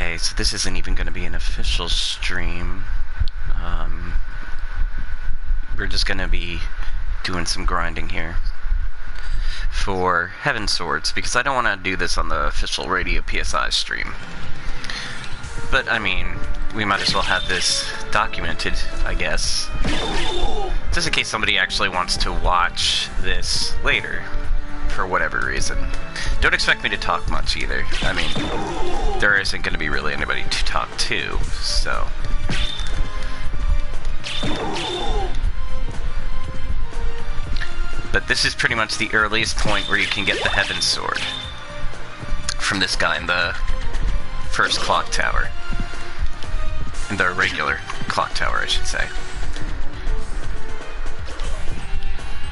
Okay, so this isn't even going to be an official stream. We're just going to be doing some grinding here for Heaven Swords, because I don't want to do this on the official Radio PSI stream. But, I mean, we might as well have this documented, I guess. Just in case somebody actually wants to watch this later, for whatever reason. Don't expect me to talk much either. I mean, there isn't going to be really anybody to talk to, so... But this is pretty much the earliest point where you can get the Heaven Sword from this guy in the first clock tower. In the regular clock tower, I should say.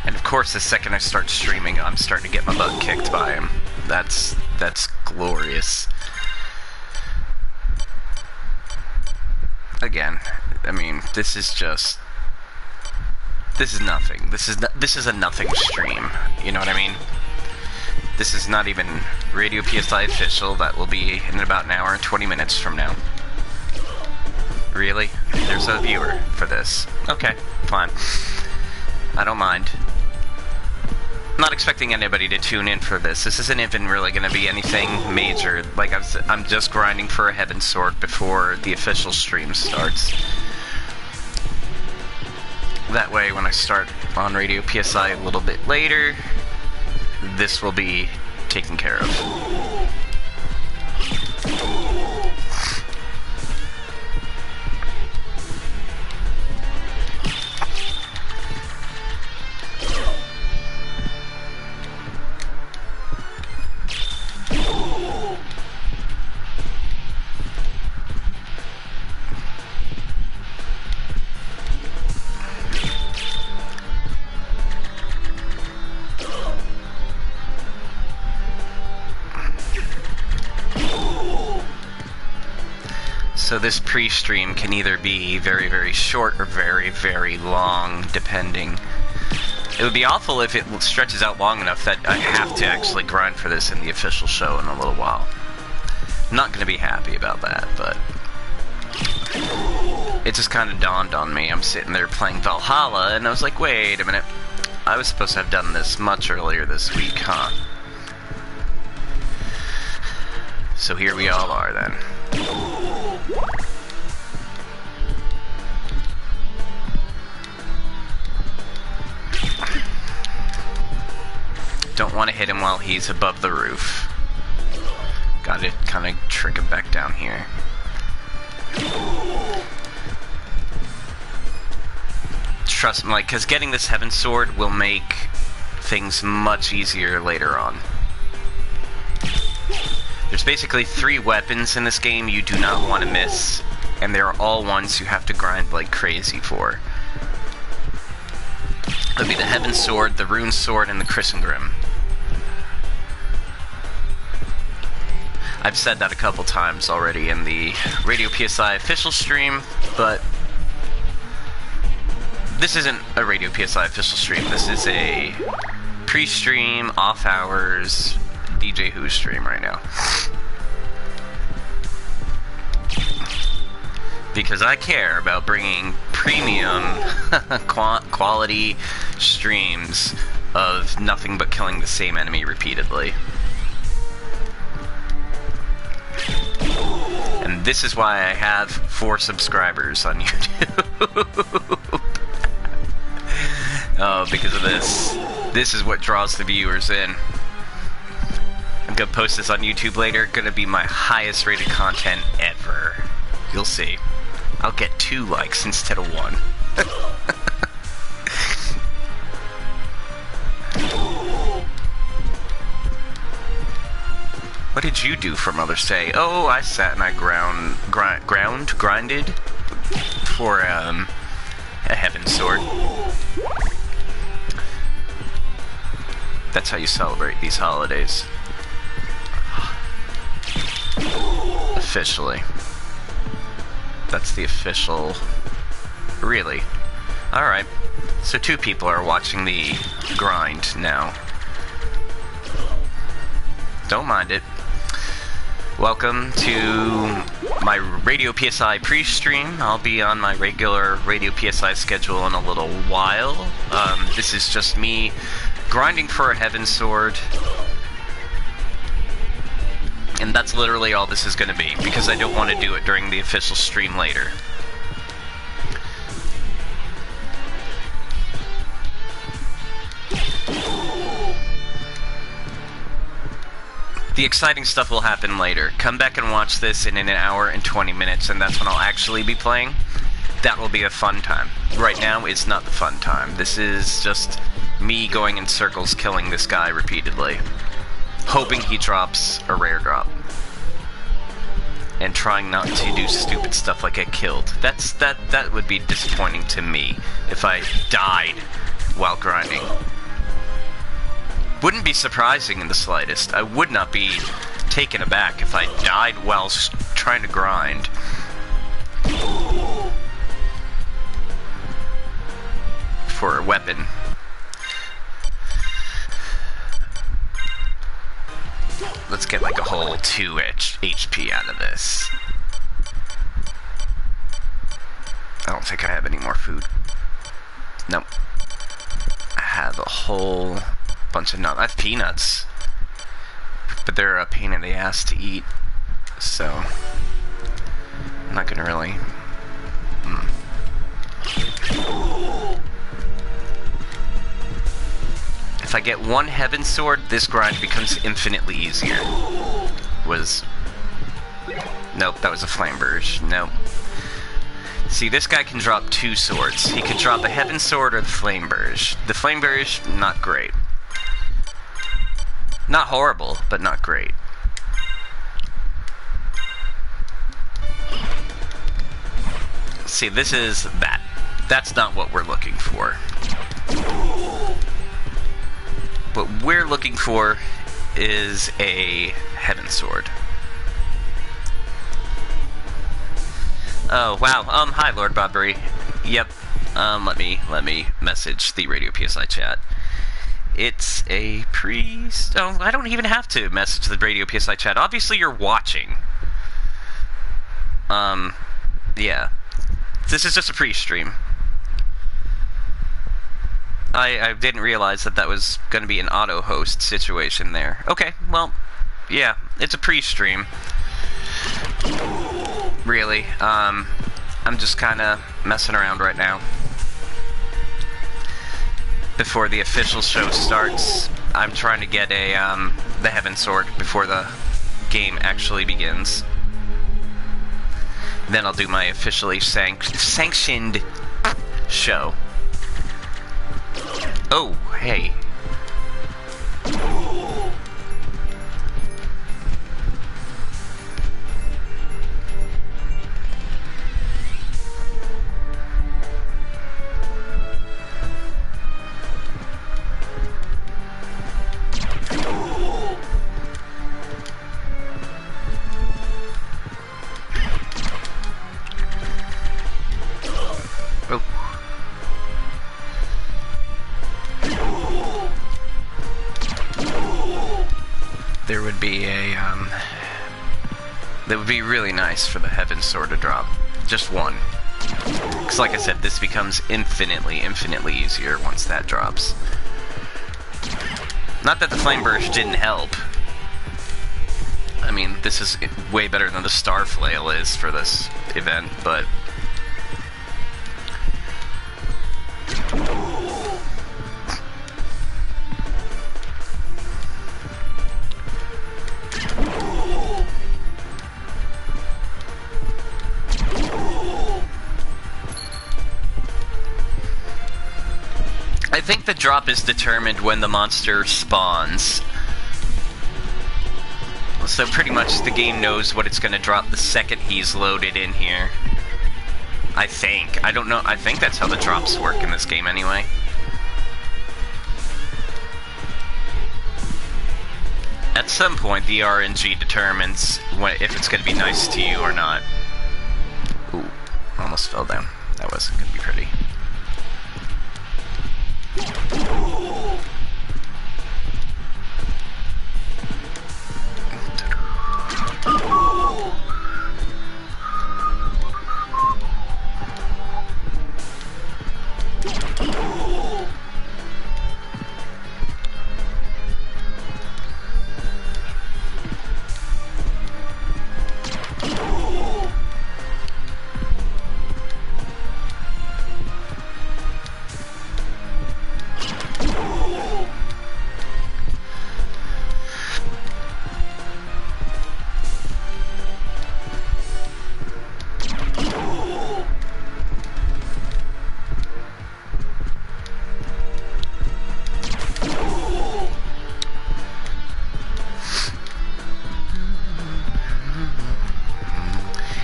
And of course, the second I start streaming, I'm starting to get my butt kicked by him. That's glorious. Again, I mean, this is nothing. This is a nothing stream. You know what I mean? This is not even Radio PSI official. That will be in about an hour and 20 minutes from now. Really? There's a viewer for this. Okay, fine. I don't mind. I'm not expecting anybody to tune in for this. This isn't even really going to be anything major. Like, I'm just grinding for a Heaven Sword before the official stream starts. That way, when I start on Radio PSI a little bit later, this will be taken care of. So this pre-stream can either be very, very short or very, very long, depending. It would be awful if it stretches out long enough that I have to actually grind for this in the official show in a little while. I'm not going to be happy about that, but... It just kind of dawned on me. I'm sitting there playing Valhalla, and I was like, wait a minute. I was supposed to have done this much earlier this week, huh? So here we all are, then. Don't want to hit him while he's above the roof. Gotta kind of trick him back down here. Trust me, like, because getting this Heaven Sword will make things much easier later on. There's basically 3 weapons in this game you do not want to miss, and they're all ones you have to grind like crazy for. It would be the Heaven Sword, the Rune Sword, and the Chrysengrim. I've said that a couple times already in the Radio PSI official stream, but this isn't a Radio PSI official stream. This is a pre-stream, off-hours, DJ Who stream right now. Because I care about bringing premium quality streams of nothing but killing the same enemy repeatedly. And this is why I have 4 subscribers on YouTube. Oh, because of this. This is what draws the viewers in. I'm gonna post this on YouTube later. Gonna be my highest rated content ever. You'll see. I'll get 2 likes instead of 1. What did you do for Mother's Day? Oh, I sat and I grinded for a Heaven Sword. That's how you celebrate these holidays. Officially. That's the official... Really? Alright. So 2 people are watching the grind now. Don't mind it. Welcome to my Radio PSI pre-stream. I'll be on my regular Radio PSI schedule in a little while. This is just me grinding for a Heaven Sword. And that's literally all this is going to be, because I don't want to do it during the official stream later. The exciting stuff will happen later. Come back and watch this in an hour and 20 minutes, and that's when I'll actually be playing. That will be a fun time. Right now, it's not the fun time. This is just me going in circles killing this guy repeatedly, hoping he drops a rare drop, and trying not to do stupid stuff like get killed. That would be disappointing to me if I died while grinding. Wouldn't be surprising in the slightest. I would not be taken aback if I died while trying to grind. For a weapon. Let's get like a whole 2 HP out of this. I don't think I have any more food. Nope. I have a whole bunch of nuts. I have peanuts, but they're a pain in the ass to eat, so I'm not gonna really. If I get one Heaven Sword, this grind becomes infinitely easier. Nope, that was a Flame Burge. Nope. See, this guy can drop 2 swords. He could drop a Heaven Sword or the Flame Burge. The Flame Burge, not great. Not horrible, but not great. See, this is that. That's not what we're looking for. What we're looking for is a Heaven Sword. Oh, wow. Hi, Lord Bodbury. Yep. Let me message the Radio PSI chat. It's a priest. Oh, I don't even have to message the Radio PSI chat. Obviously, you're watching. Yeah. This is just a pre-stream. I didn't realize that was going to be an auto-host situation there. Okay, well, yeah, it's a pre-stream. Really. I'm just kind of messing around right now. Before the official show starts, I'm trying to get a the Heaven Sword before the game actually begins. Then I'll do my officially sanctioned show. Oh, hey. There would be a, that would be really nice for the Heaven Sword to drop. Just one. Because like I said, this becomes infinitely easier once that drops. Not that the Flame Burst didn't help. I mean, this is way better than the Star Flail is for this event, but... I think the drop is determined when the monster spawns. So pretty much the game knows what it's going to drop the second he's loaded in here. I think. I don't know. I think that's how the drops work in this game anyway. At some point, the RNG determines if it's going to be nice to you or not. Ooh, almost fell down. That wasn't going to be pretty.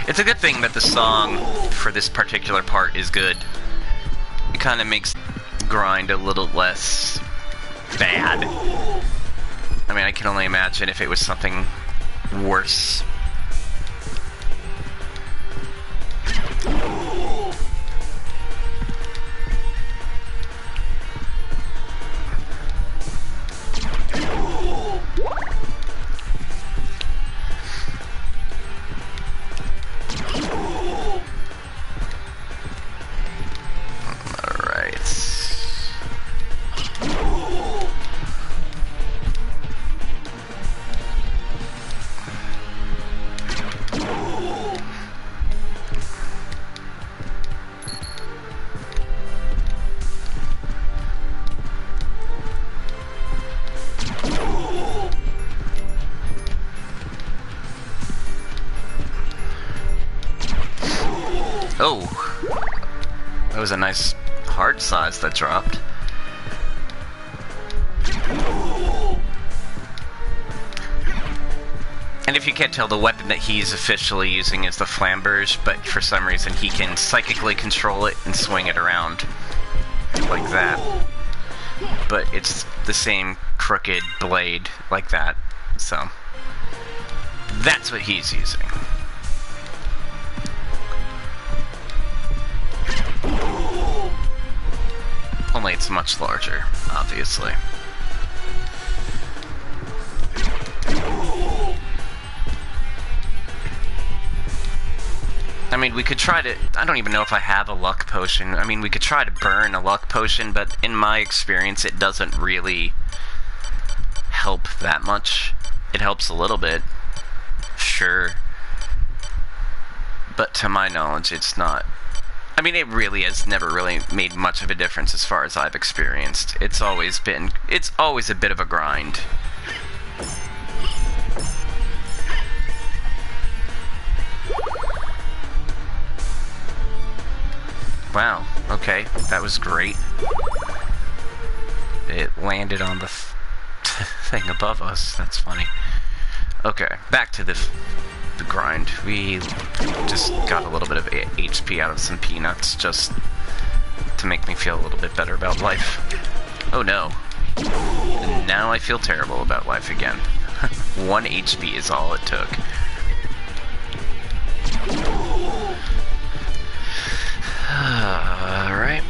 It's a good thing that the song for this particular part is good. It kind of makes grind a little less bad. I mean, I can only imagine if it was something worse. Oh, that was a nice hard size that dropped. And if you can't tell, the weapon that he's officially using is the flamberge, but for some reason he can psychically control it and swing it around like that. But it's the same crooked blade like that, so that's what he's using. Only it's much larger, obviously. I mean, we could try to... I don't even know if I have a luck potion. I mean, we could try to burn a luck potion, but in my experience, it doesn't really help that much. It helps a little bit, sure. But to my knowledge, it's not... I mean, it really has never really made much of a difference as far as I've experienced. It's always a bit of a grind. Wow, okay, that was great. It landed on the thing above us, that's funny. Okay, back to the grind. We just got a little bit of HP out of some peanuts just to make me feel a little bit better about life. Oh no. And now I feel terrible about life again. 1 HP is all it took. Alright.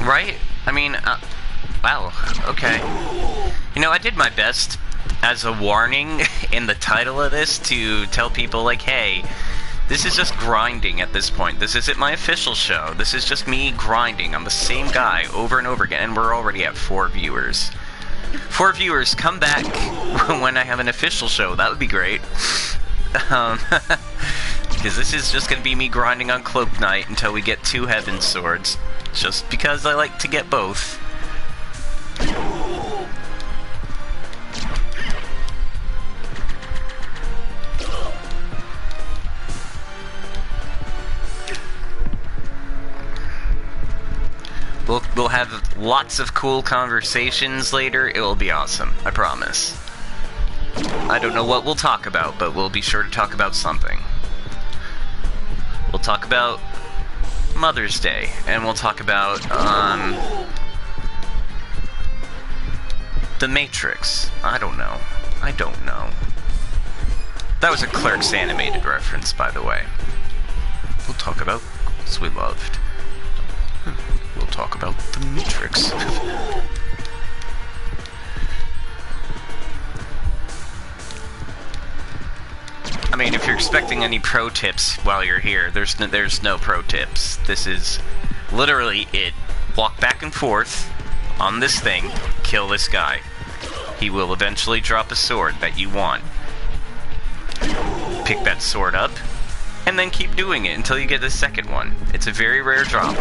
Right? I mean, wow, okay. You know, I did my best as a warning in the title of this to tell people, like, hey, this is just grinding at this point. This isn't my official show. This is just me grinding. I'm the same guy over and over again, and we're already at 4 viewers. 4 viewers, come back when I have an official show. That would be great. Because this is just going to be me grinding on Cloak Knight until we get 2 Heaven Swords. Just because I like to get both. We'll have lots of cool conversations later. It will be awesome. I promise. I don't know what we'll talk about, but we'll be sure to talk about something. We'll talk about Mother's Day, and we'll talk about, The Matrix. I don't know. That was a Clerks animated reference, by the way. We'll talk about what we loved. We'll talk about The Matrix. I mean, if you're expecting any pro tips while you're here, there's no pro tips. This is literally it. Walk back and forth on this thing, kill this guy. He will eventually drop a sword that you want. Pick that sword up, and then keep doing it until you get the second one. It's a very rare drop,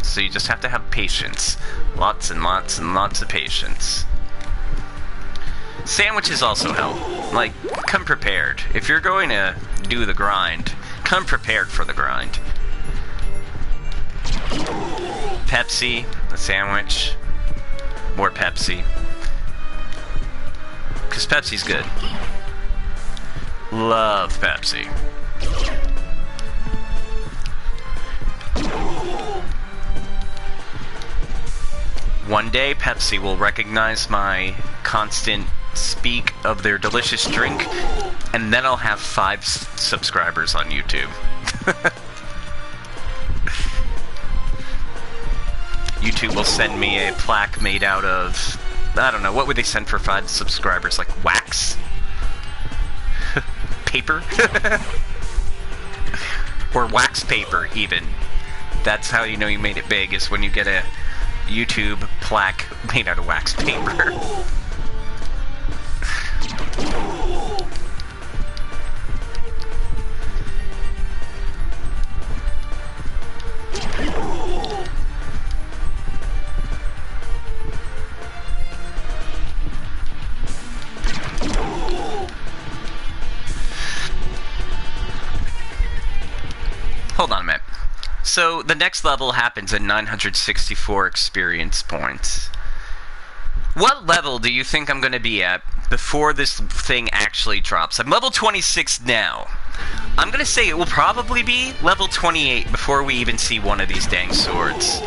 so you just have to have patience. Lots and lots and lots of patience. Sandwiches also help. Like, come prepared. If you're going to do the grind, Come prepared for the grind. Pepsi, a sandwich, more Pepsi. Because Pepsi's good. Love Pepsi. One day, Pepsi will recognize my constant speak of their delicious drink, and then I'll have 5 subscribers on YouTube. YouTube will send me a plaque made out of, I don't know, what would they send for 5 subscribers? Like wax? Paper? Or wax paper, even. That's how you know you made it big, is when you get a YouTube plaque made out of wax paper. Hold on a minute. So, the next level happens at 964 experience points. What level do you think I'm going to be at before this thing actually drops? I'm level 26 now. I'm going to say it will probably be level 28 before we even see one of these dang swords.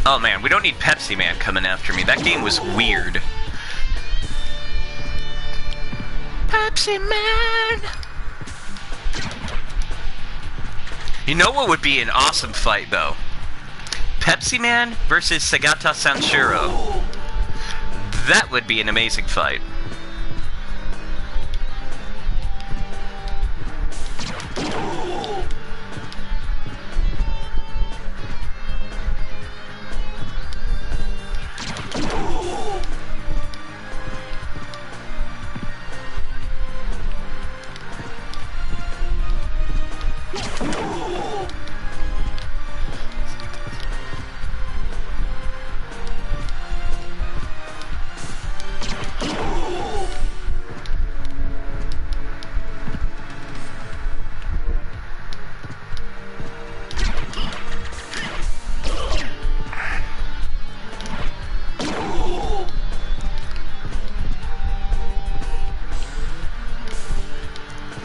Oh man, we don't need Pepsi Man coming after me. That game was weird. Pepsi Man! You know what would be an awesome fight, though? Pepsi Man versus Segata Sanshiro. That would be an amazing fight.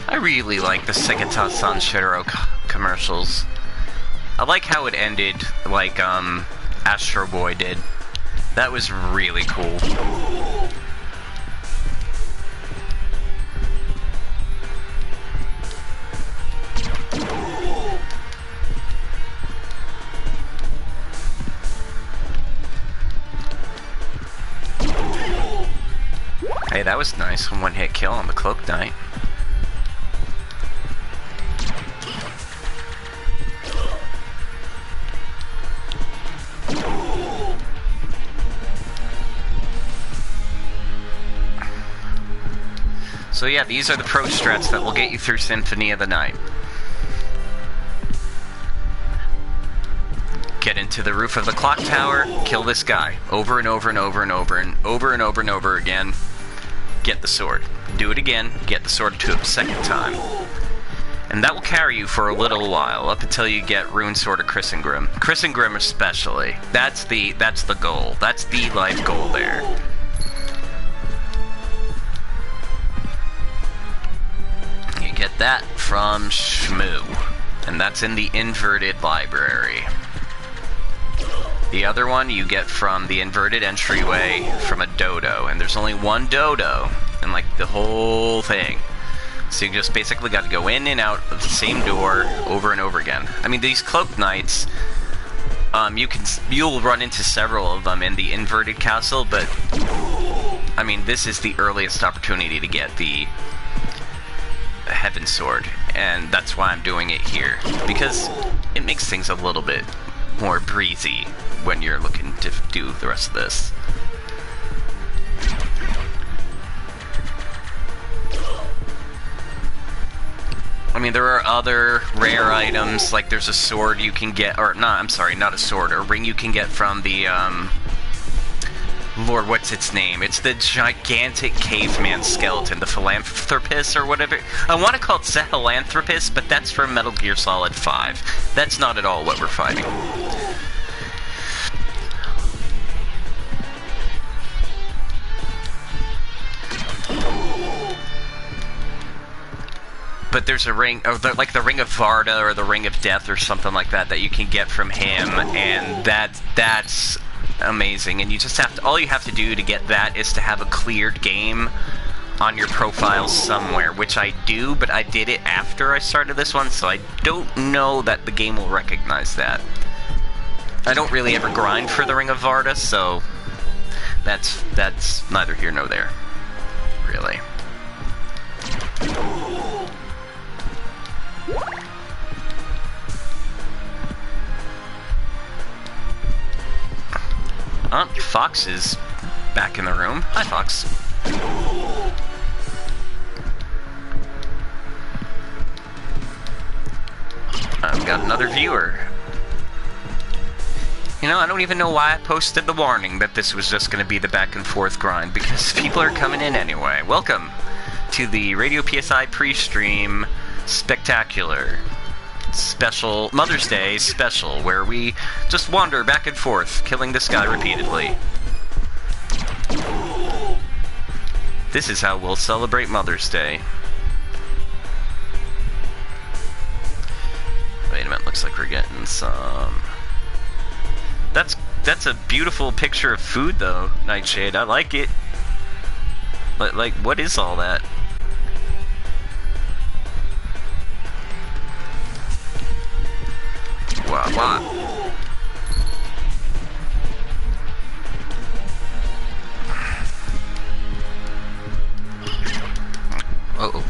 I really like the Segata Sanshiro commercials. I like how it ended like Astro Boy did. That was really cool. Hey, that was nice. One hit kill on the Cloak Knight. So yeah, these are the pro strats that will get you through Symphony of the Night. Get into the roof of the clock tower, kill this guy, over and over and over and over and over and over and over again. Get the sword. Do it again, get the sword to a second time. And that will carry you for a little while, up until you get Rune Sword or Chrysengrim. Chrysengrim especially. That's the goal. That's the life goal there. You get that from Shmoo. And that's in the inverted library. The other one you get from the inverted entryway from a dodo. And there's only one dodo in like the whole thing. So you just basically got to go in and out of the same door over and over again. I mean, these Cloak Knights, you'll run into several of them in the inverted castle, but I mean, this is the earliest opportunity to get the Heaven Sword, and that's why I'm doing it here, because it makes things a little bit more breezy when you're looking to do the rest of this. I mean, there are other rare items, like there's a sword you can get, or not, I'm sorry, not a sword, a ring you can get from the Lord, what's its name? It's the gigantic caveman skeleton, the philanthropist or whatever. I want to call it Sahelanthropist, but that's from Metal Gear Solid 5. That's not at all what we're fighting. But there's a ring, or like the Ring of Varda or the Ring of Death or something like that that you can get from him, and that's amazing. And you just have to, all you have to do to get that is to have a cleared game on your profile somewhere, which I do, but I did it after I started this one, so I don't know that the game will recognize that. I don't really ever grind for the Ring of Varda, so that's neither here nor there, really. Fox is back in the room. Hi, Fox. I've got another viewer. You know, I don't even know why I posted the warning that this was just going to be the back and forth grind, because people are coming in anyway. Welcome to the Radio PSI pre-stream spectacular. Special Mother's Day special, where we just wander back and forth, killing this guy repeatedly. This is how we'll celebrate Mother's Day. Wait a minute, looks like we're getting some... That's a beautiful picture of food, though, Nightshade. I like it. But, like, what is all that? Wow. Uh-oh.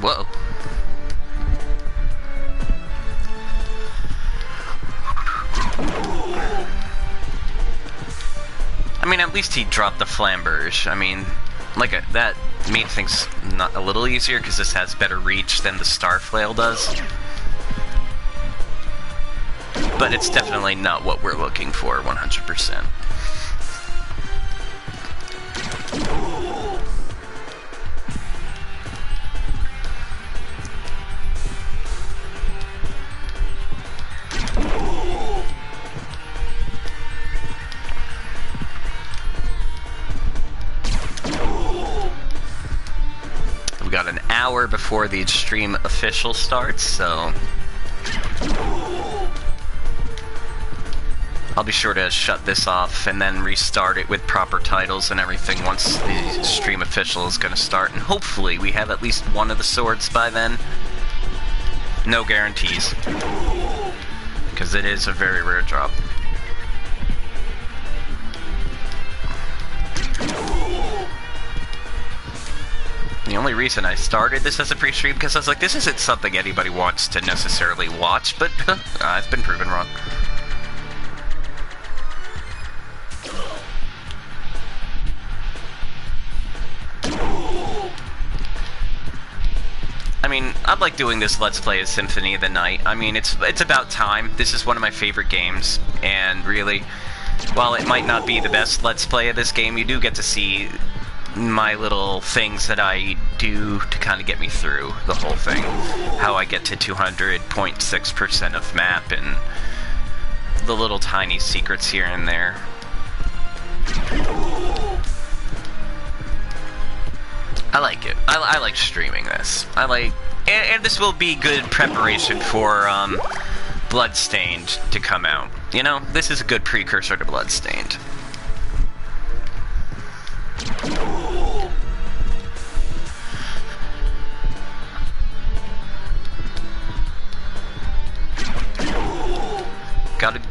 Whoa. I mean, at least he dropped the flamberge. I mean, like, that made things not a little easier, because this has better reach than the star flail does. But it's definitely not what we're looking for, 100%. Got an hour before the stream official starts, so I'll be sure to shut this off and then restart it with proper titles and everything once the stream official is going to start, and hopefully we have at least one of the swords by then. No guarantees, because it is a very rare drop. The only reason I started this as a pre-stream, because I was like, this isn't something anybody wants to necessarily watch, but I've been proven wrong. I mean, I like doing this Let's Play as Symphony of the Night. I mean, it's about time. This is one of my favorite games, and really, while it might not be the best Let's Play of this game, you do get to see my little things that I do to kind of get me through the whole thing. How I get to 200.6% of map, and the little tiny secrets here and there. I like it. I like streaming this. I like... And this will be good preparation for Bloodstained to come out. You know, this is a good precursor to Bloodstained.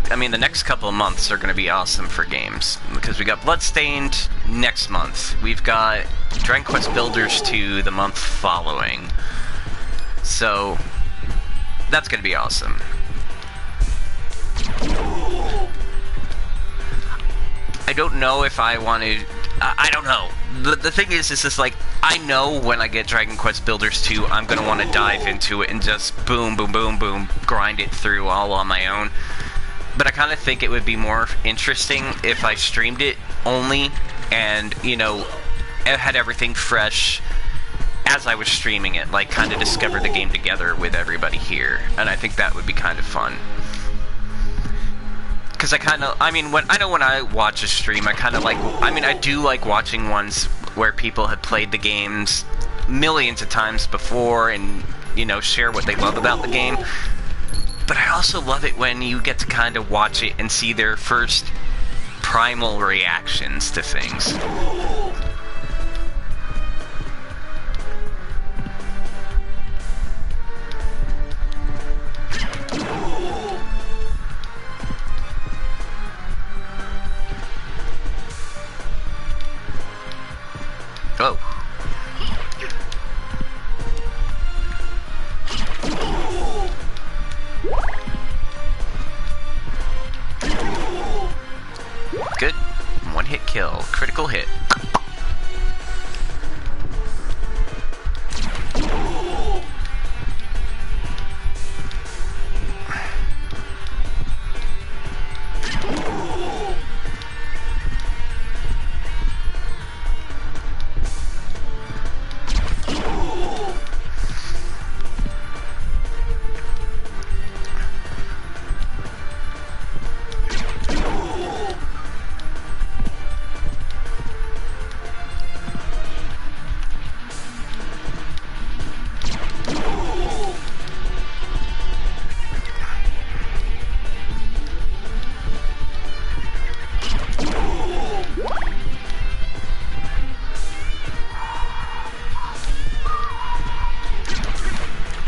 I mean, the next couple of months are going to be awesome for games, because we got Bloodstained next month. We've got Dragon Quest Builders 2 the month following. So that's gonna be awesome. I don't know if I want to. I don't know. The thing is just like, I know when I get Dragon Quest Builders 2, I'm gonna want to dive into it and just boom, boom, boom, boom, grind it through all on my own. But I kind of think it would be more interesting if I streamed it only, and, you know, it had everything fresh as I was streaming it, like kind of discover the game together with everybody here, and I think that would be kind of fun. Because I mean, when I watch a stream, I kind of like, I do like watching ones where people have played the games millions of times before and, you know, share what they love about the game. But I also love it when you get to kind of watch it and see their first primal reactions to things. Oh. Good. One hit kill. Critical hit.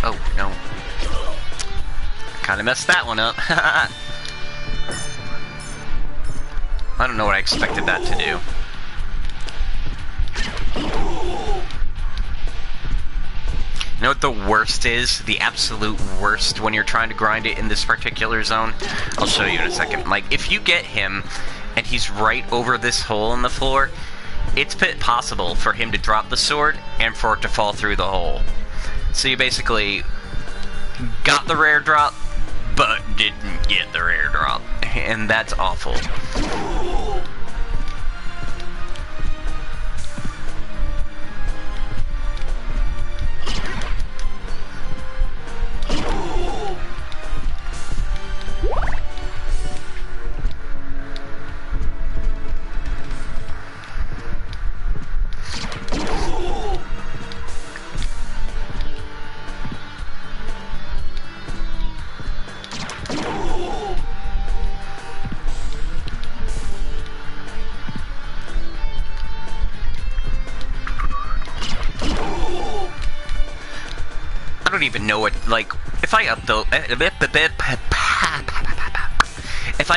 Oh, no. Kinda messed that one up. I don't know what I expected that to do. You know what the worst is? The absolute worst when you're trying to grind it in this particular zone? I'll show you in a second. Like, if you get him and he's right over this hole in the floor, it's possible for him to drop the sword and for it to fall through the hole. So you basically got the rare drop, but didn't get the rare drop. And that's awful. I don't even know what, like, if I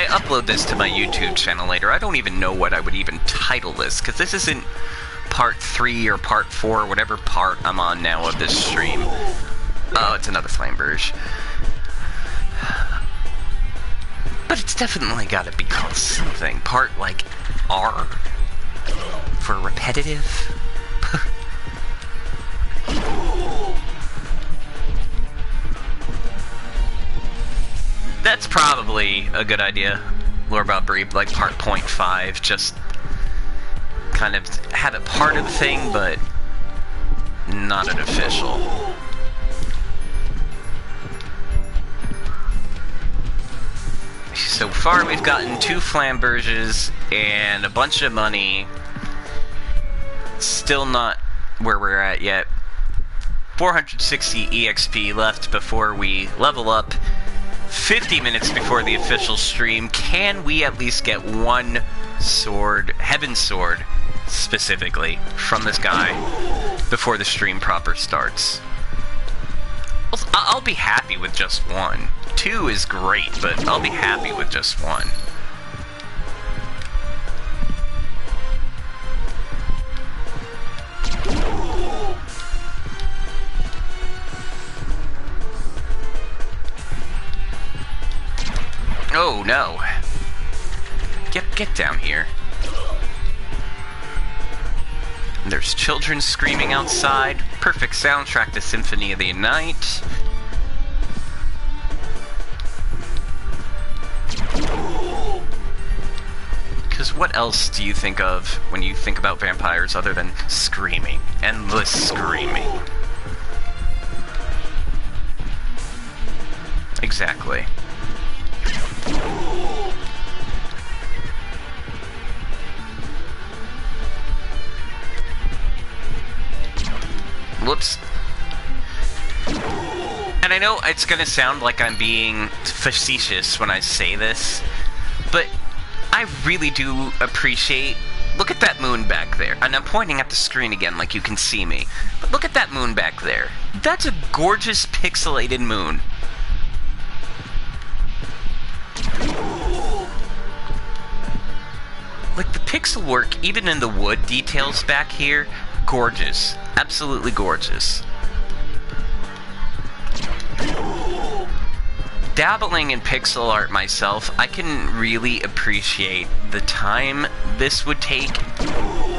upload this to my YouTube channel later, I don't even know what I would even title this, because this isn't part 3 or part 4, whatever part I'm on now of this stream. Oh, it's another Flame Burge. But it's definitely gotta be called something. Part, like, R? For repetitive? That's probably a good idea. Lore about Breed, like part 0.5, just kind of have it part of the thing, but not an official. So far we've gotten 2 Flamberges and a bunch of money. Still not where we're at yet. 460 EXP left before we level up. 50 minutes before the official stream. Can we at least get one sword, Heaven's Sword specifically, from this guy before the stream proper starts? I'll be happy with just 1. 2 is great, but I'll be happy with just 1. Oh, no. Get down here. There's children screaming outside. Perfect soundtrack to Symphony of the Night. Because what else do you think of when you think about vampires other than screaming? Endless screaming. Exactly. Whoops. And I know it's gonna sound like I'm being facetious when I say this, but I really do appreciate... Look at that moon back there. And I'm pointing at the screen again like you can see me. But look at that moon back there. That's a gorgeous pixelated moon. Like the pixel work, even in the wood details back here, gorgeous. Absolutely gorgeous. Dabbling in pixel art myself, I can really appreciate the time this would take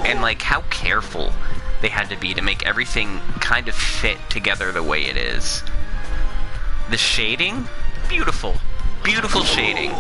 and like how careful they had to be to make everything kind of fit together the way it is. The shading, beautiful. Beautiful shading.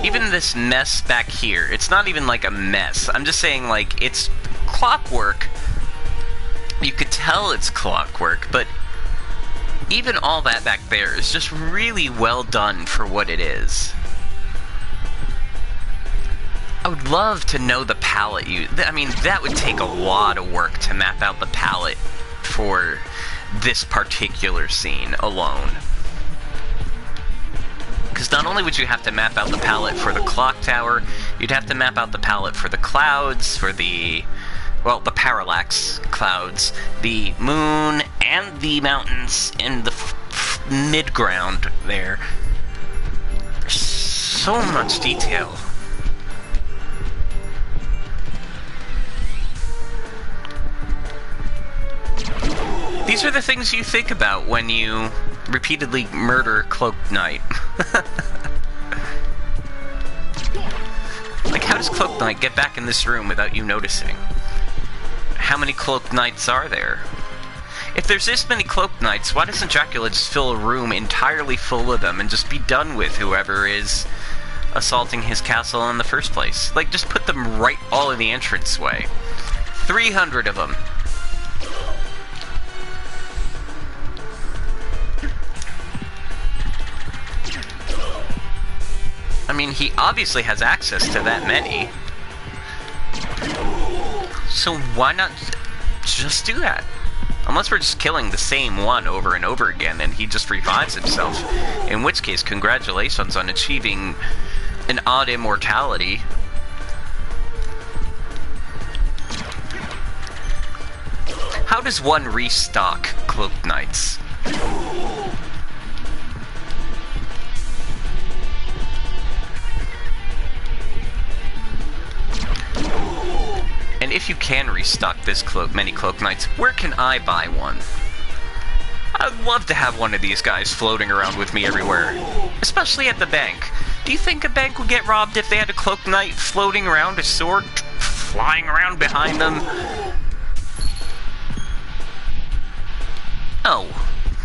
Even this mess back here, it's not even like a mess. I'm just saying, like, it's clockwork. You could tell it's clockwork, but even all that back there is just really well done for what it is. I would love to know the palette I mean, that would take a lot of work to map out the palette for this particular scene alone. Because not only would you have to map out the palette for the clock tower, you'd have to map out the palette for the clouds, for the, well, the parallax clouds, the moon, and the mountains in the mid-ground there. There's so much detail. These are the things you think about when you repeatedly murder Cloaked Knight. Like, how does Cloaked Knight get back in this room without you noticing? How many Cloaked Knights are there? If there's this many Cloaked Knights, why doesn't Dracula just fill a room entirely full of them and just be done with whoever is assaulting his castle in the first place? Like, just put them right all in the entranceway. 300 of them. I mean, he obviously has access to that many. So why not just do that? Unless we're just killing the same one over and over again and he just revives himself. In which case, congratulations on achieving an odd immortality. How does one restock Cloaked Knights? And if you can restock this many Cloaked Knights, where can I buy one? I'd love to have one of these guys floating around with me everywhere. Especially at the bank. Do you think a bank would get robbed if they had a Cloaked Knight floating around, a sword flying around behind them? Oh,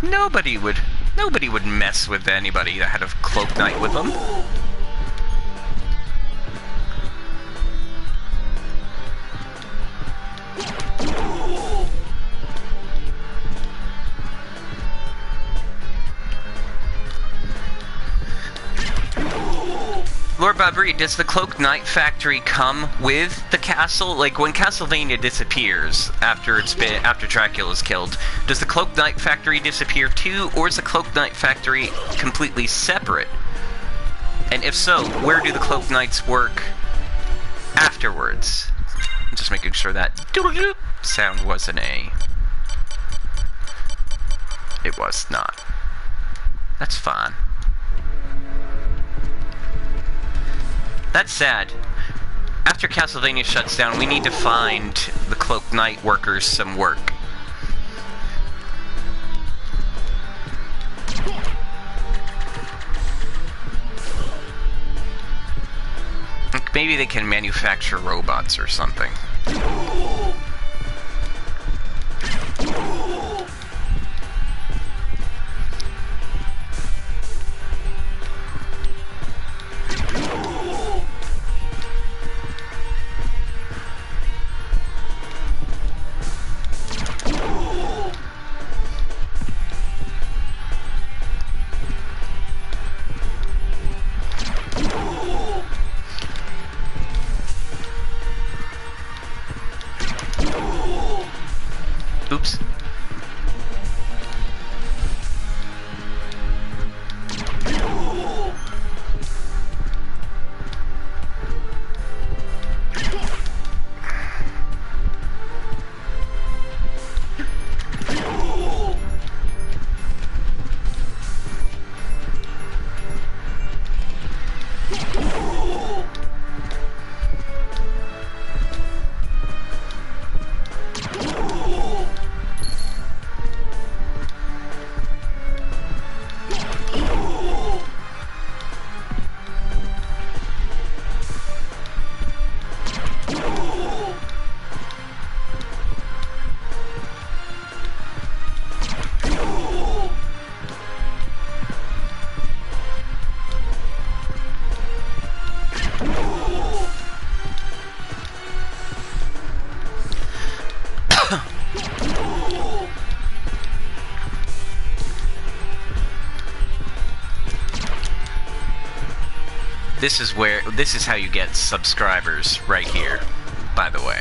nobody would mess with anybody that had a Cloaked Knight with them. Lord Babri, does the Cloaked Knight factory come with the castle? Like, when Castlevania disappears after Dracula's killed, does the Cloaked Knight factory disappear too, or is the Cloaked Knight factory completely separate? And if so, where do the Cloaked Knights work afterwards? I'm just making sure that sound wasn't a... It was not. That's fine. That's sad. After Castlevania shuts down, we need to find the Cloaked Knight workers some work. Maybe they can manufacture robots or something. Oops. This is how you get subscribers right here, by the way.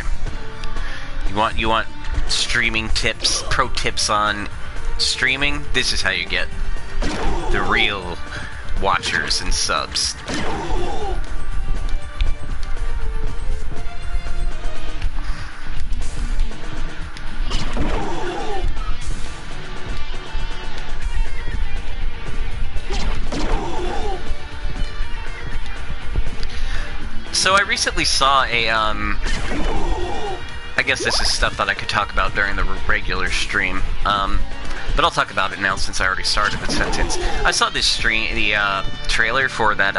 You want streaming tips, pro tips on streaming? This is how you get the real watchers and subs. So I recently saw a, I guess this is stuff that I could talk about during the regular stream, but I'll talk about it now since I already started the sentence. I saw this trailer for that,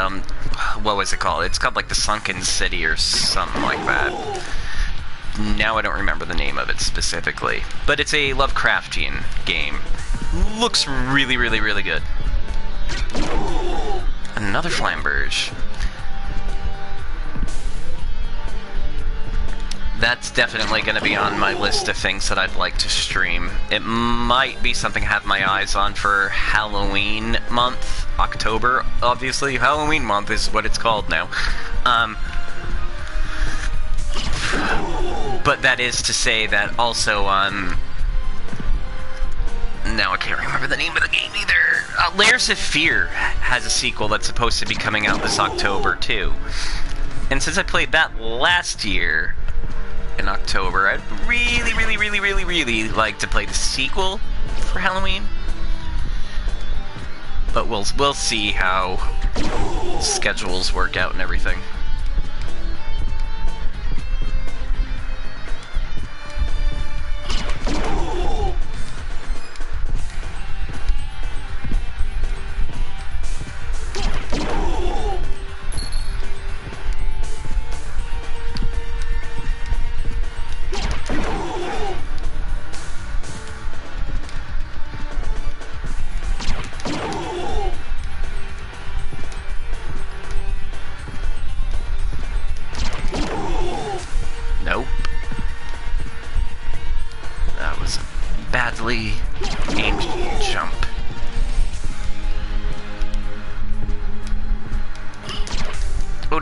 what was it called? It's called like The Sunken City or something like that. Now I don't remember the name of it specifically, but it's a Lovecraftian game. Looks really, really, really good. Another Flamberge. That's definitely going to be on my list of things that I'd like to stream. It might be something I have my eyes on for Halloween month, October, obviously. Halloween month is what it's called now. But that is to say that also, now I can't remember the name of the game either. Layers of Fear has a sequel that's supposed to be coming out this October, too. And since I played that last year, in October, I'd really, really, really, really, really like to play the sequel for Halloween. But we'll see how schedules work out and everything.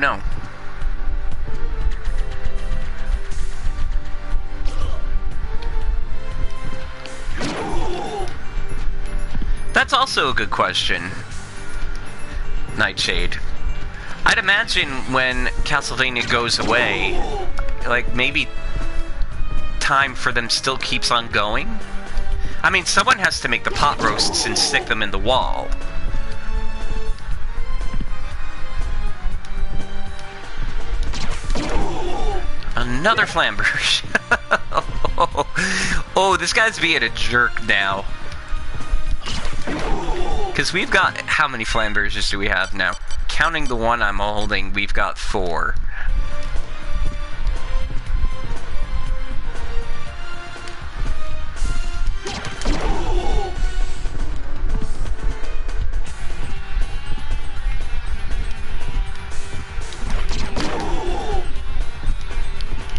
no. That's also a good question, Nightshade. I'd imagine when Castlevania goes away, like, maybe time for them still keeps on going? I mean, someone has to make the pot roasts and stick them in the wall. Another flamberge. Oh, this guy's being a jerk now. Because we've got... How many flamberges do we have now? Counting the one I'm holding, we've got 4.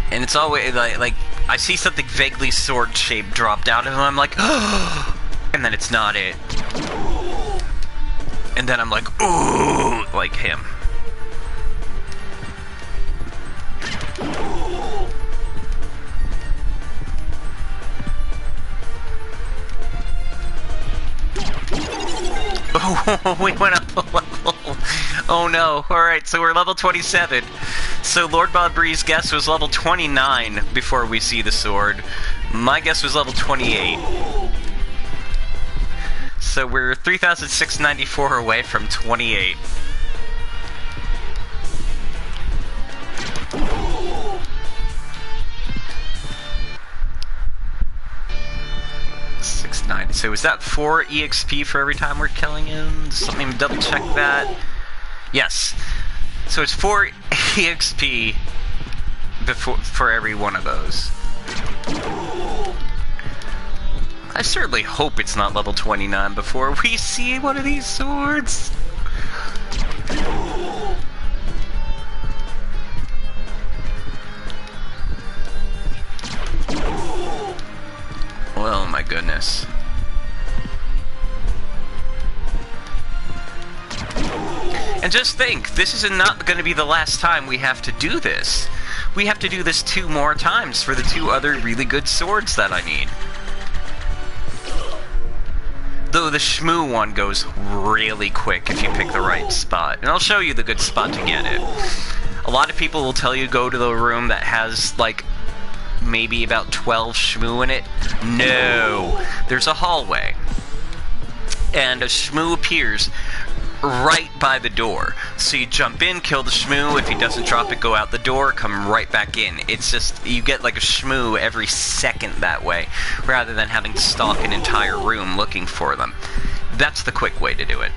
And it's always like I see something vaguely sword-shaped drop down, and I'm like, oh! And then it's not it. And then I'm like, ooh, like him. Oh, we went up a level. Oh no. Alright, so we're level 27. So Lord Bodbri's guess was level 29 before we see the sword. My guess was level 28. So we're 3,694 away from 28. So is that 4 EXP for every time we're killing him? Just let me double check that. Yes. So it's 4 EXP for every one of those. I certainly hope it's not level 29 before we see one of these swords. Oh my goodness. And just think, this is not going to be the last time we have to do this. We have to do this 2 more times for the 2 other really good swords that I need. Though the Shmoo one goes really quick if you pick the right spot. And I'll show you the good spot to get it. A lot of people will tell you go to the room that has, like, maybe about 12 Shmoo in it. No! There's a hallway. And a Shmoo appears right by the door. So you jump in, kill the Shmoo. If he doesn't drop it, go out the door, come right back in. It's just, you get like a Shmoo every second that way, rather than having to stalk an entire room looking for them. That's the quick way to do it.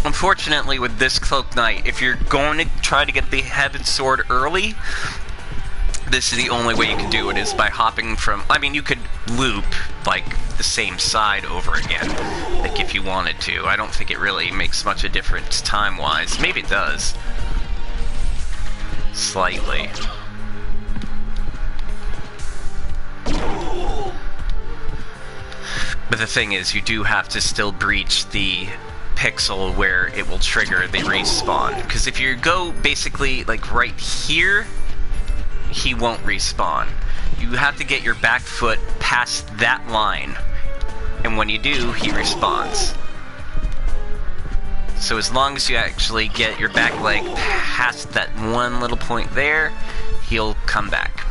Unfortunately, with this Cloak Knight, if you're going to try to get the Heaven Sword early, this is the only way you can do it, is by hopping from... I mean, you could loop, like, the same side over again, like, if you wanted to. I don't think it really makes much a difference time-wise. Maybe it does. Slightly. But the thing is, you do have to still breach the pixel where it will trigger the respawn. Because if you go, basically, like, right here, he won't respawn. You have to get your back foot past that line, and when you do, he respawns. So as long as you actually get your back leg past that one little point there, he'll come back.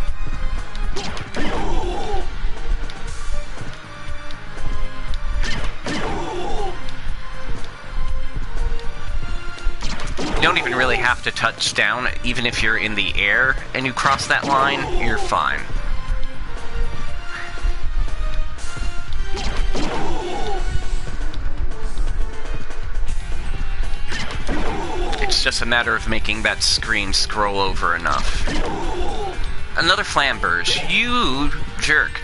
You don't even really have to touch down. Even if you're in the air and you cross that line, you're fine. It's just a matter of making that screen scroll over enough. Another flamberge. You jerk.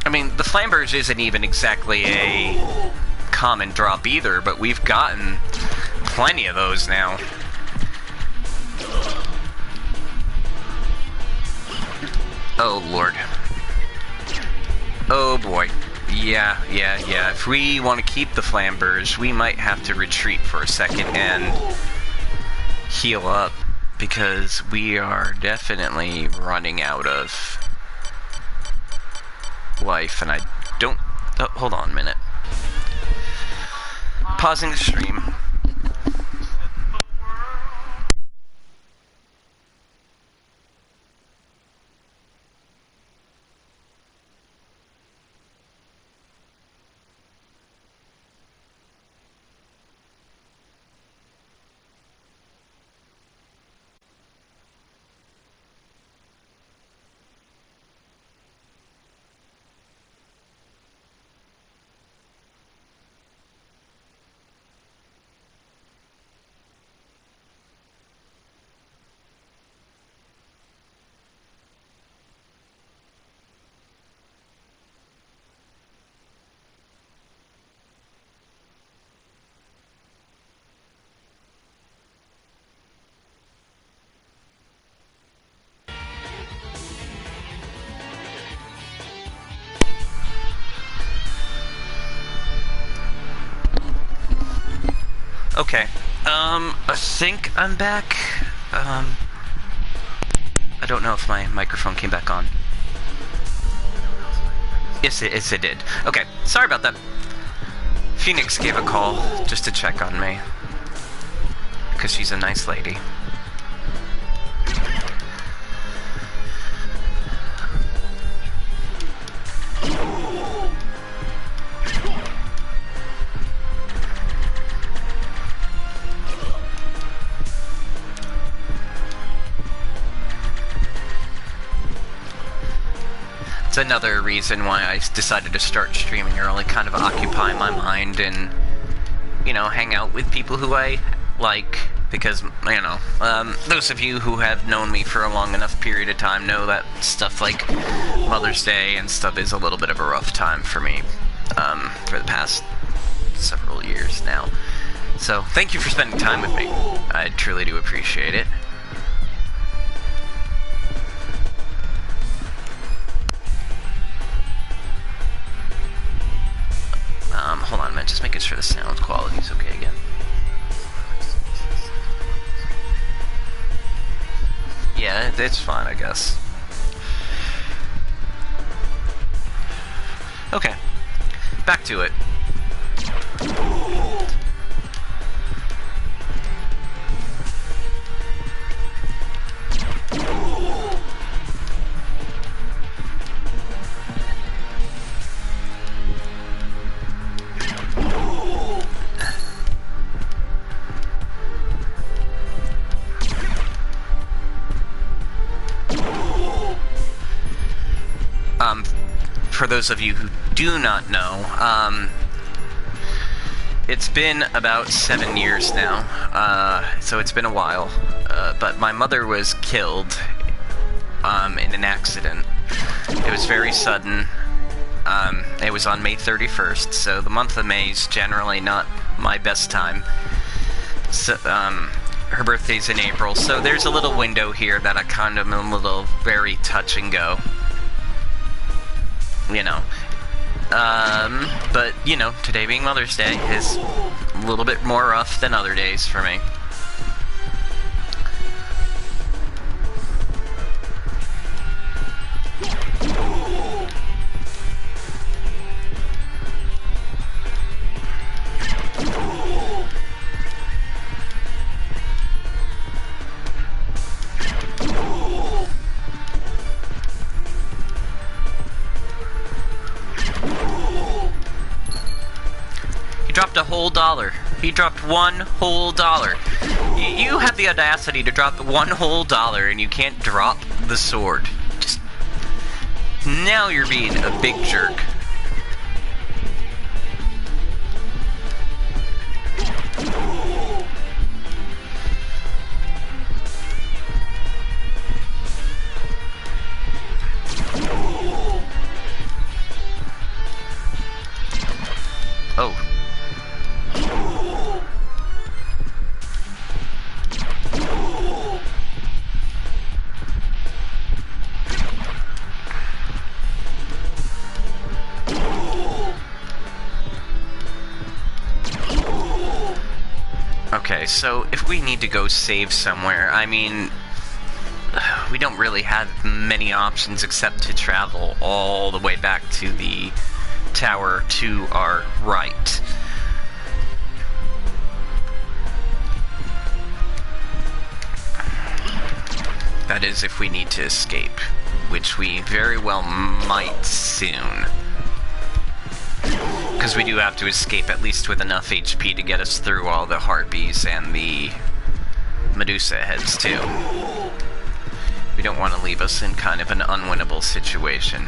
I mean, the flamberge isn't even exactly a common drop either, but we've gotten plenty of those now. Oh, Lord. Oh, boy. Yeah. If we want to keep the flambers, we might have to retreat for a second and heal up, because we are definitely running out of life, and I don't... Oh, hold on a minute. Pausing the stream. Okay, I think I'm back. I don't know if my microphone came back on. Yes, it did. Okay, sorry about that. Phoenix gave a call just to check on me, because she's a nice lady. It's another reason why I decided to start streaming early, kind of occupy my mind and, you know, hang out with people who I like, because, you know, those of you who have known me for a long enough period of time know that stuff like Mother's Day and stuff is a little bit of a rough time for me, for the past several years now. So, thank you for spending time with me. I truly do appreciate it. Hold on a minute, just making sure the sound quality is okay again. Yeah, it's fine, I guess. Okay, back to it. For those of you who do not know, it's been about 7 years now, so it's been a while, but my mother was killed in an accident. It was very sudden. It was on May 31st, so the month of May is generally not my best time. So, her birthday's in April, so there's a little window here that I kind of am a little very touch and go. You know, but, you know, today being Mother's Day is a little bit more rough than other days for me. Dropped a whole dollar. He dropped $1 whole. You have the audacity to drop $1 whole and you can't drop the sword. Just... now you're being a big jerk. Oh. Okay, so if we need to go save somewhere, I mean, we don't really have many options except to travel all the way back to the tower to our right. That is if we need to escape, which we very well might soon. Because we do have to escape at least with enough HP to get us through all the harpies and the Medusa heads too. We don't want to leave us in kind of an unwinnable situation.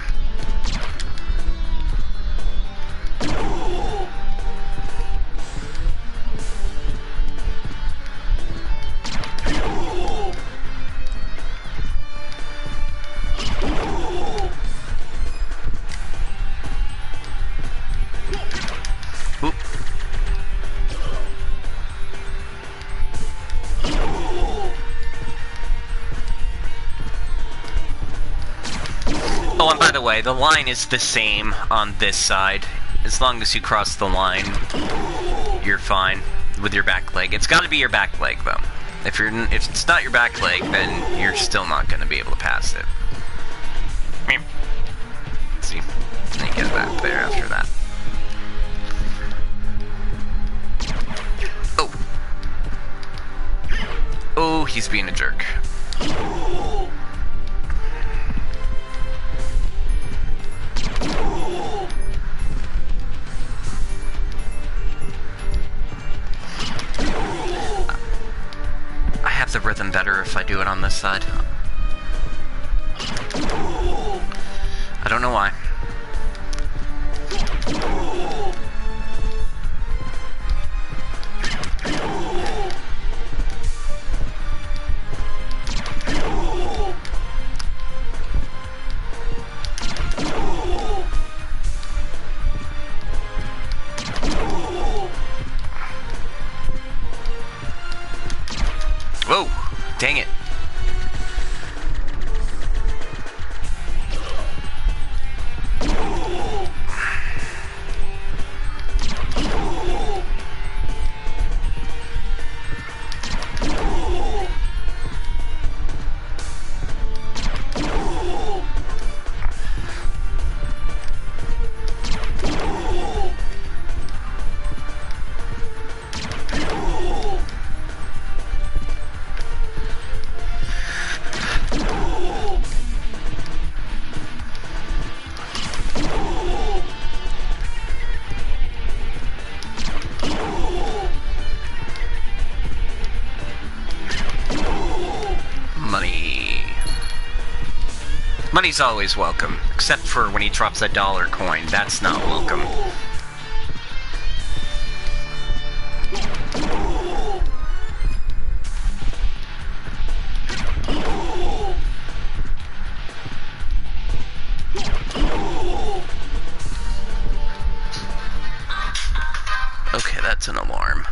Oh, and by the way, the line is the same on this side. As long as you cross the line, you're fine with your back leg. It's got to be your back leg, though. If it's not your back leg, then you're still not going to be able to pass it. See, and you get back there after that. Oh. Oh, he's being a jerk. The rhythm better if I do it on this side. I don't know why. Whoa! Dang it. Money's always welcome, except for when he drops a dollar coin. That's not welcome. Okay, that's an alarm.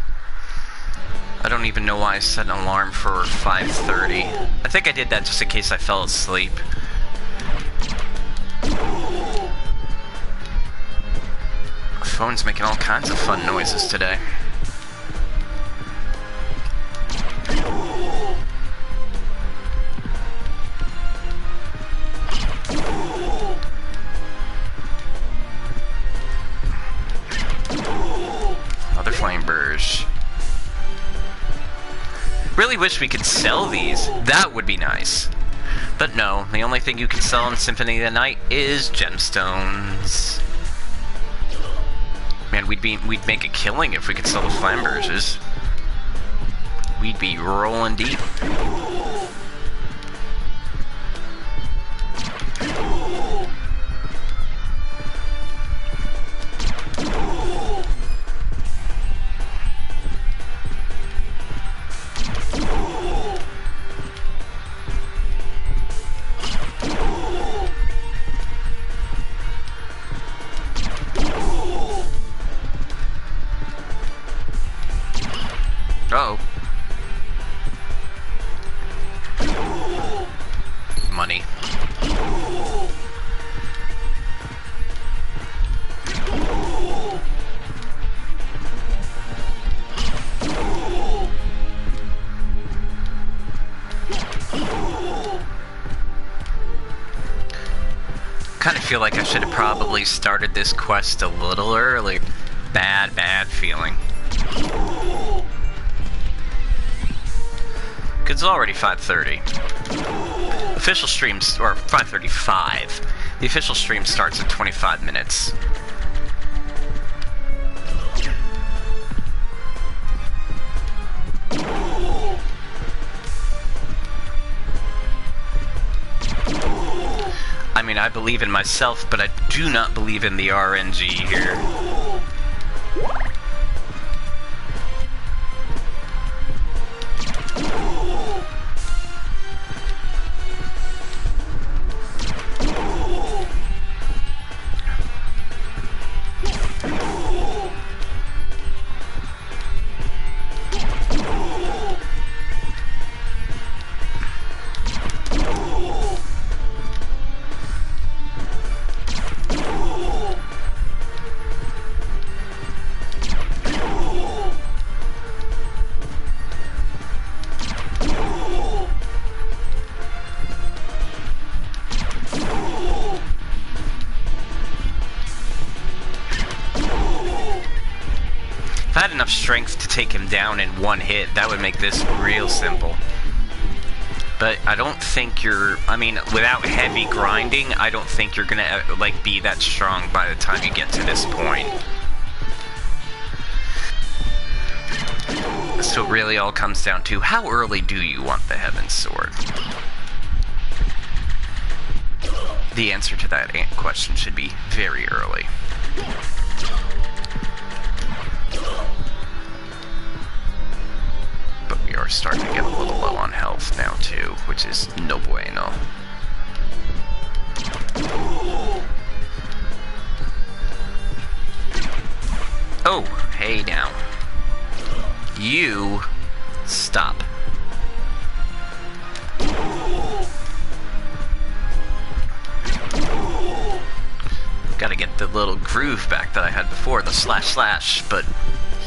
I don't even know why I set an alarm for 5:30. I think I did that just in case I fell asleep. The phone's making all kinds of fun noises today. Other flame burrs. Really wish we could sell these. That would be nice. But no, the only thing you can sell in Symphony of the Night is gemstones. Man, we'd make a killing if we could sell the flamberges. We'd be rolling deep. Uh-oh. Money. feel like I should have probably started this quest a little earlier. Bad feeling. Cause it's already 5:30. Official streams, or 5:35. The official stream starts at 25 minutes. I mean, I believe in myself, but I do not believe in the RNG here. If I had enough strength to take him down in one hit, that would make this real simple. But I don't think you're... I mean, without heavy grinding, I don't think you're gonna, like, be that strong by the time you get to this point. So it really all comes down to, how early do you want the Heaven's Sword? The answer to that question should be very early. But we are starting to get a little low on health now too, which is no bueno. Oh, hey now. You stop. Gotta get the little groove back that I had before, the slash, but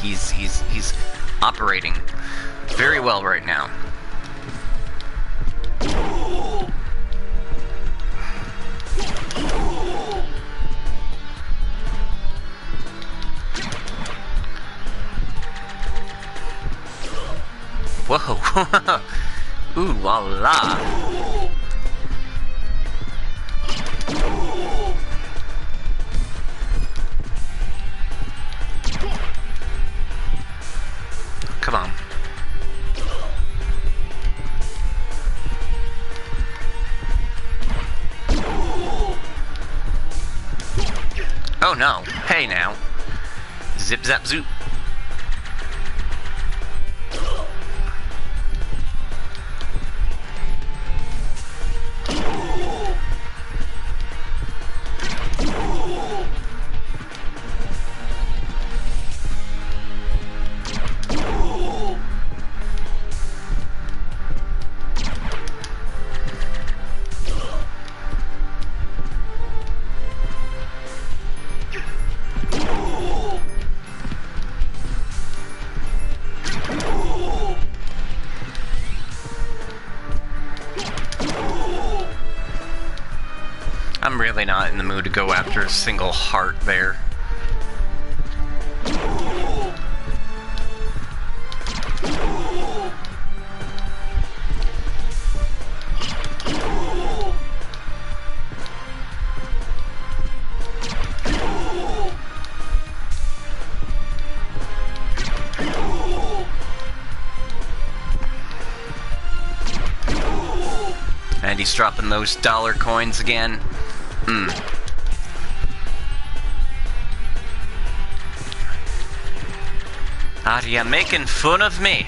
he's operating very well right now. Whoa. Ooh la la. Come on. Oh no. Hey now. Zip zap zoop. I'm really not in the mood to go after a single heart there. And he's dropping those dollar coins again. Are you making fun of me?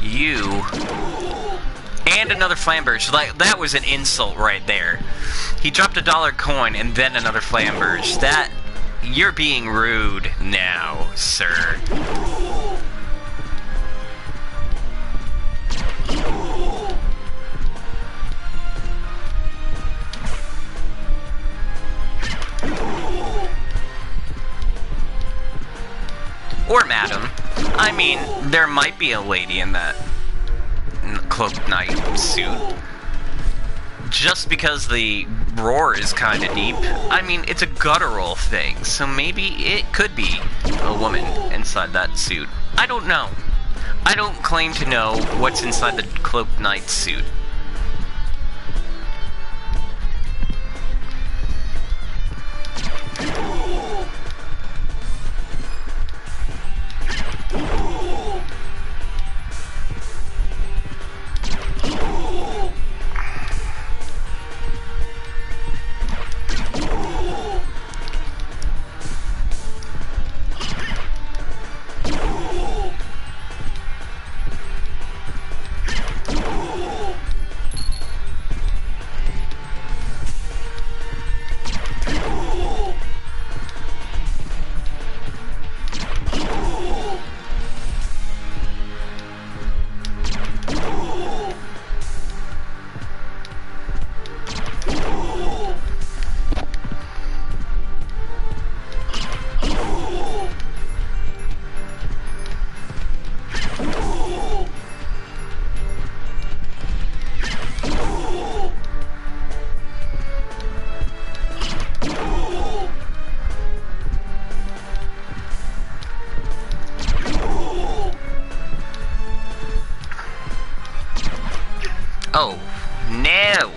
You... And another flamberge. Like, that was an insult right there. He dropped a $1 coin and then another flamberge. That... You're being rude now, sir. Or madam. I mean, there might be a lady in that cloaked knight suit. Just because the roar is kind of deep, I mean, it's a guttural thing, so maybe it could be a woman inside that suit. I don't know. I don't claim to know what's inside the cloaked knight suit. Oh, no!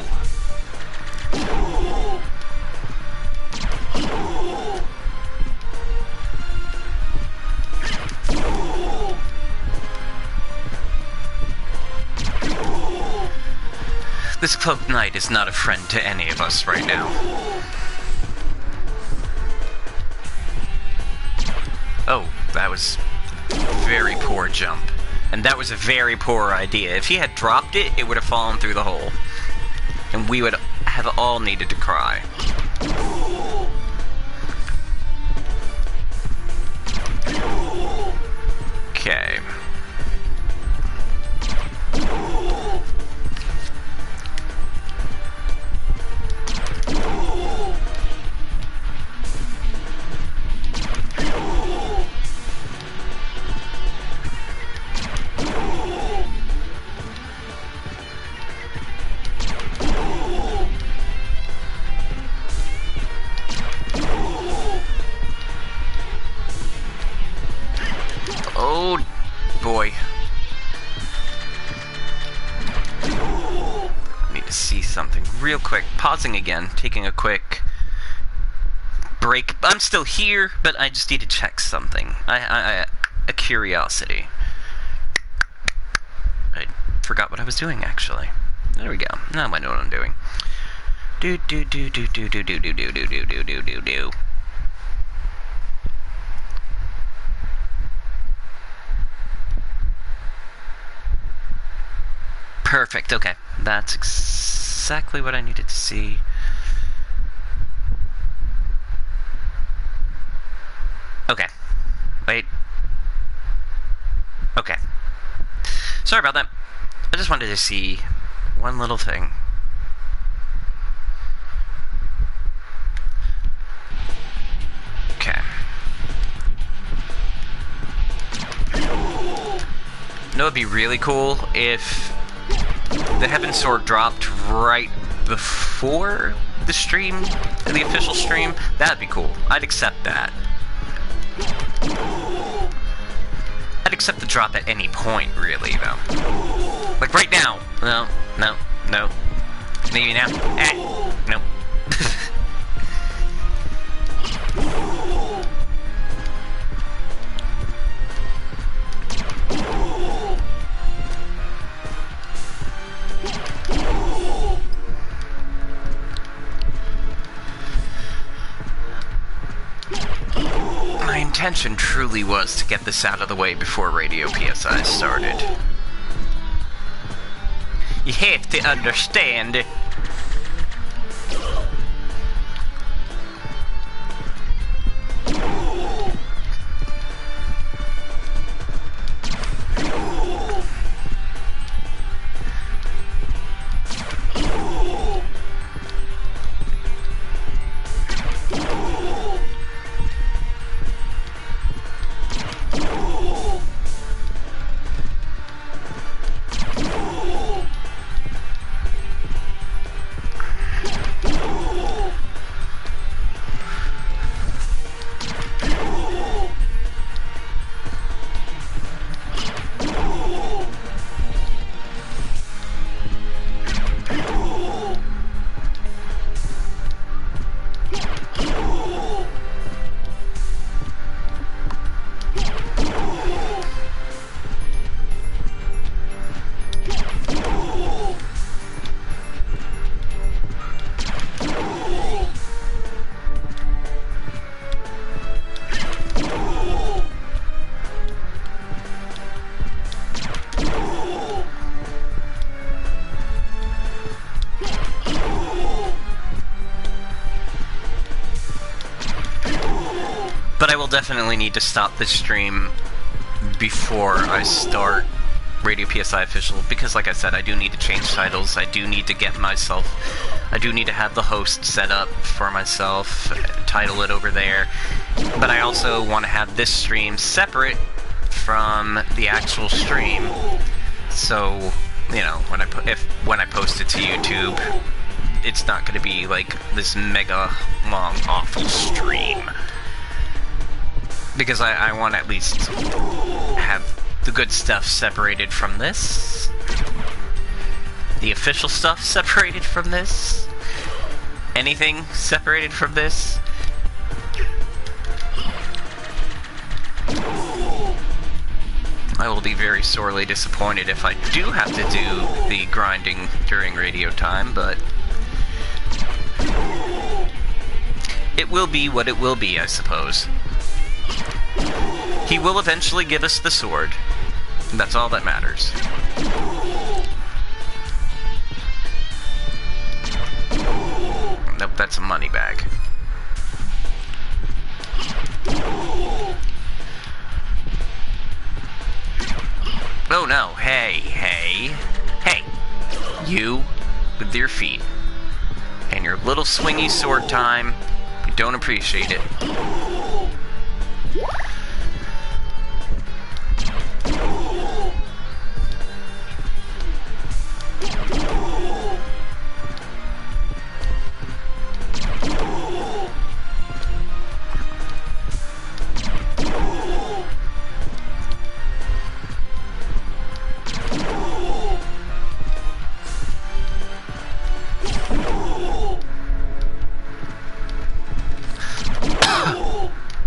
This cloaked knight is not a friend to any of us right now. Oh, that was a very poor jump. And that was a very poor idea. If he had dropped it, it would have fallen through the hole. And we would have all needed to cry. Okay. Oh, boy. I need to see something real quick. Pausing again, taking a quick break. I'm still here, but I just need to check something. A curiosity. I forgot what I was doing, actually. There we go. Now I know what I'm doing. Do. Perfect, okay. That's exactly what I needed to see. Okay. Wait. Okay. Sorry about that. I just wanted to see one little thing. Okay. You know, it'd be really cool if the Heaven Sword dropped right before the stream, the official stream. That'd be cool. I'd accept that. I'd accept the drop at any point, really, though. Like right now. No. Maybe now. Nope. My intention truly was to get this out of the way before Radio PSI started. You have to understand. But I will definitely need to stop this stream before I start Radio PSI Official, because like I said, I do need to change titles, I do need to get myself, I do need to have the host set up for myself, title it over there, but I also want to have this stream separate from the actual stream, so, you know, when I post it to YouTube, it's not going to be like this mega long, awful stream. Because I want to at least have the good stuff separated from this. The official stuff separated from this. Anything separated from this. I will be very sorely disappointed if I do have to do the grinding during radio time, but it will be what it will be, I suppose. He will eventually give us the sword. That's all that matters. Nope, that's a money bag. Oh no, hey, hey, hey! You, with your feet, and your little swingy sword time, you don't appreciate it.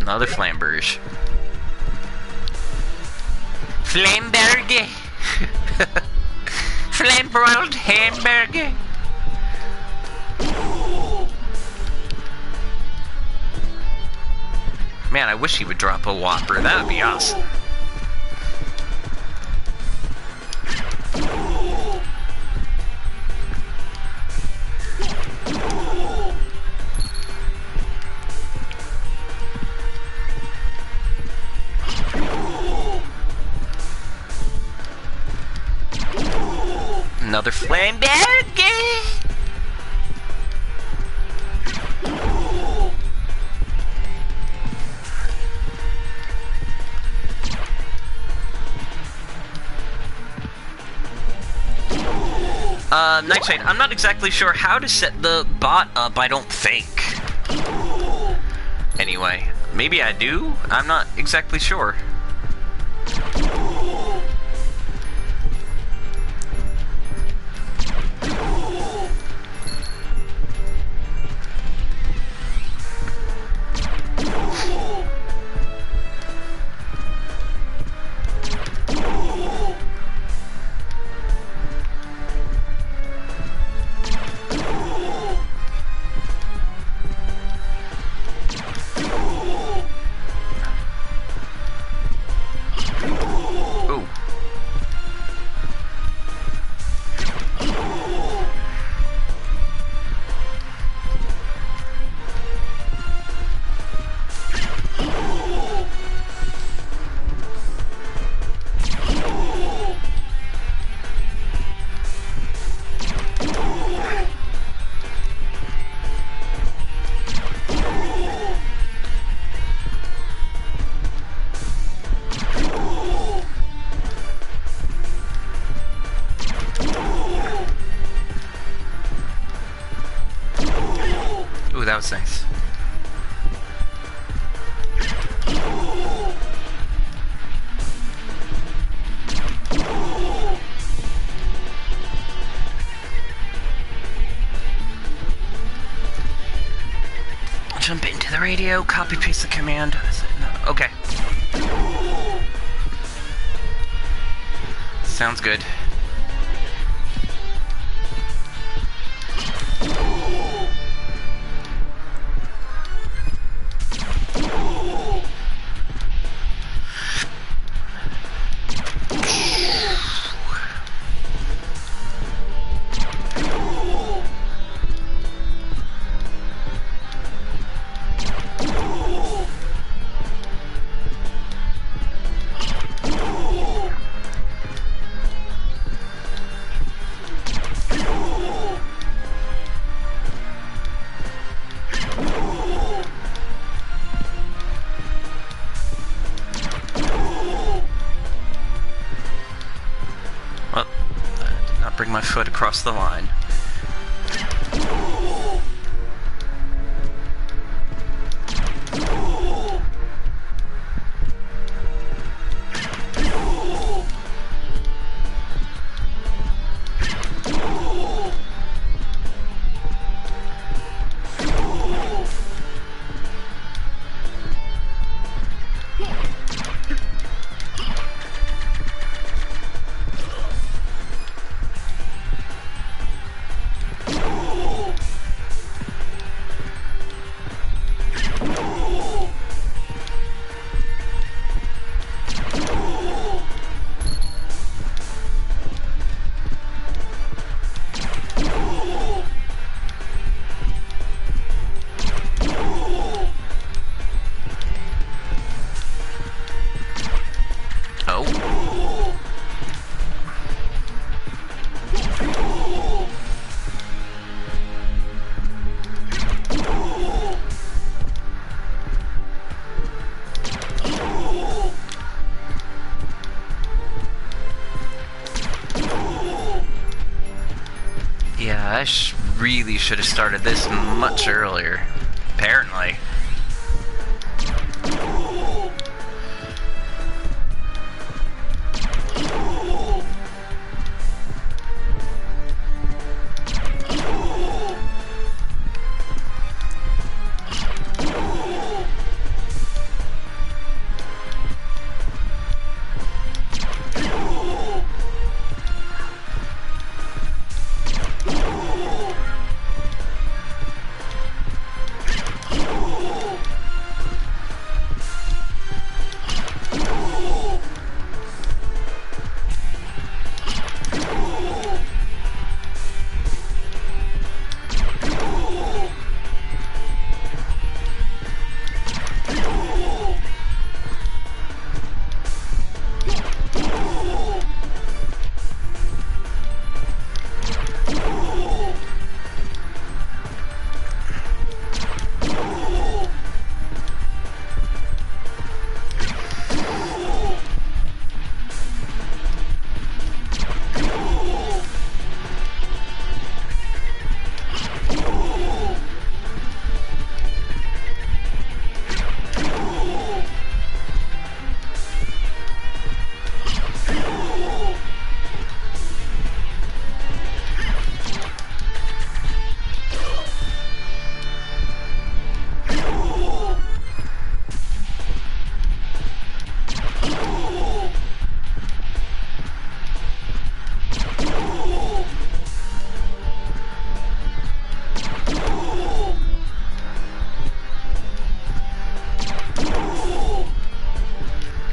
Another flamberge. Flamberge! Flame-broiled hamburger! Man, I wish he would drop a Whopper. That would be awesome. Another flame burger. Nightshade, I'm not exactly sure how to set the bot up, I don't think. Anyway, maybe I do? I'm not exactly sure. was nice. Jump into the radio, copy paste the command. No, okay. Sounds good. Bring my foot across the line. Yeah, I really should have started this much earlier, apparently.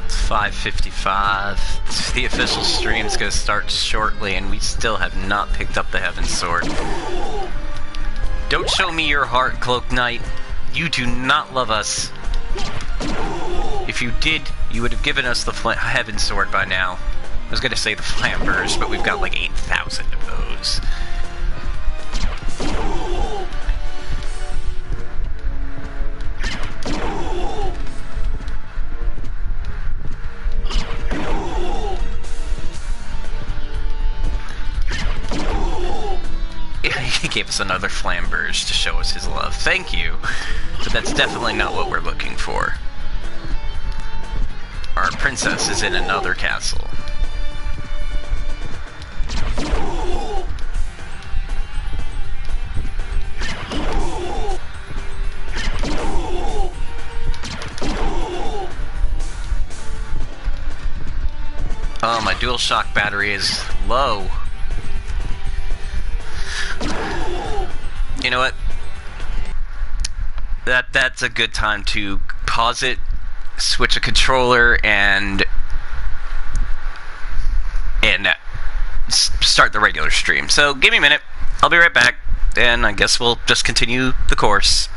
It's 5:55. The official stream is going to start shortly, and we still have not picked up the Heaven's Sword. Don't show me your heart, Cloak Knight. You do not love us. If you did, you would have given us the Heaven's Sword by now. I was going to say the Flambers, but we've got like 8,000 of those. he gave us another flamberge to show us his love. Thank you. But that's definitely not what we're looking for. Our princess is in another castle. Oh, my dual shock battery is low. You know what? That's a good time to pause it, switch a controller, and start the regular stream. So give me a minute. I'll be right back, and I guess we'll just continue the course.